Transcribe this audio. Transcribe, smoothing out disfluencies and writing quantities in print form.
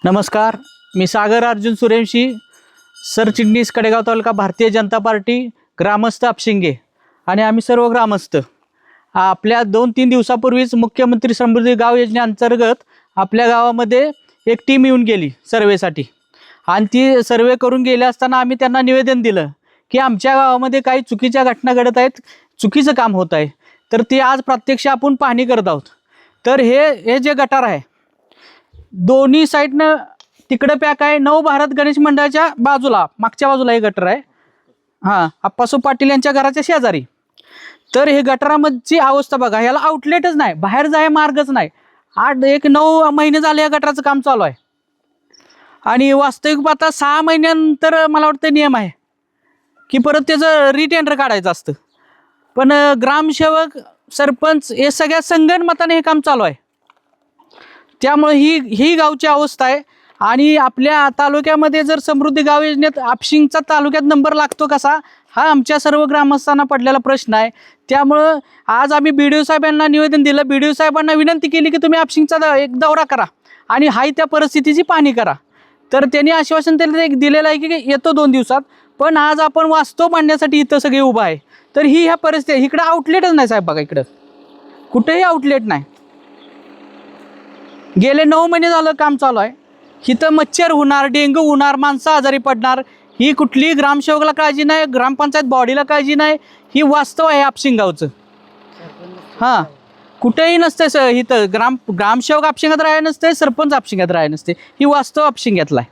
नमस्कार, मी सागर अर्जुन सूर्यवंशी, सरचिटणीस कडेगाव तालुका भारतीय जनता पार्टी, ग्रामस्थ अपशिंगे आणि आम्ही सर्व ग्रामस्थ आपल्या 2-3 दिवसापूर्वीच मुख्यमंत्री समृद्धी गाव योजनेअंतर्गत आपल्या गावामध्ये एक टीम येऊन गेली सर्वेसाठी आणि ती सर्वे करून गेले असताना आम्ही त्यांना निवेदन दिलं की आमच्या गावामध्ये काही चुकीच्या घटना घडत आहेत, चुकीचं काम होत आहे, तर ती आज प्रत्यक्ष आपण पाहणी करत आहोत। तर हे जे गटार आहे दोन्ही साईडनं तिकडे पॅक आहे, नवभारत गणेश मंडळाच्या बाजूला मागच्या बाजूला हे गटर आहे, हां आप्पासू पाटील यांच्या घराच्या शेजारी। तर हे गटारामधची अवस्था बघा, ह्याला आउटलेटच नाही, बाहेर जाय मार्गच नाही। 8-9 महिने झाले या गटाराचं काम चालू आहे आणि वास्तविक पाहता 6 महिन्यानंतर मला वाटतं नियम आहे की परत त्याचं रिटेंडर काढायचं असतं, पण ग्रामसेवक सरपंच हे सगळ्या संगनमताने हे काम चालू आहे। त्यामुळे ही गावची अवस्था आहे आणि आपल्या तालुक्यामध्ये जर समृद्धी गाव योजनेत अपशिंगचा तालुक्यात नंबर लागतो कसा, हा आमच्या सर्व ग्रामस्थांना पडलेला प्रश्न आहे। त्यामुळं आज आम्ही BDO साहेबांना निवेदन दिलं, BDO साहेबांना विनंती केली की तुम्ही अपशिंगचा एक दौरा करा आणि हाय त्या परिस्थितीची पाहणी करा। तर त्यांनी आश्वासन दिलेलं आहे की येतो 2 दिवसात, पण आज आपण वास्तव मांडण्यासाठी इथं सगळे उभा आहे। तर ह्या परिस्थिती इकडं आउटलेटच नाही साहेब, बघा इकडं कुठेही आउटलेट नाही। गेले 9 महिने झालं काम चालू आहे, इथं मच्छर होणार, डेंग्यू होणार, माणसं आजारी पडणार, ही कुठलीही ग्रामसेवकाला काळजी नाही, ग्रामपंचायत बॉडीला काळजी नाही। ही वास्तव आहे अपशिंग गावचं। हां कुठेही नसते इथं ग्रामसेवक अपशिंगात राहायला नसते, सरपंच अपशिंगात राहायला नसते, ही वास्तव अपशिंगातला आहे।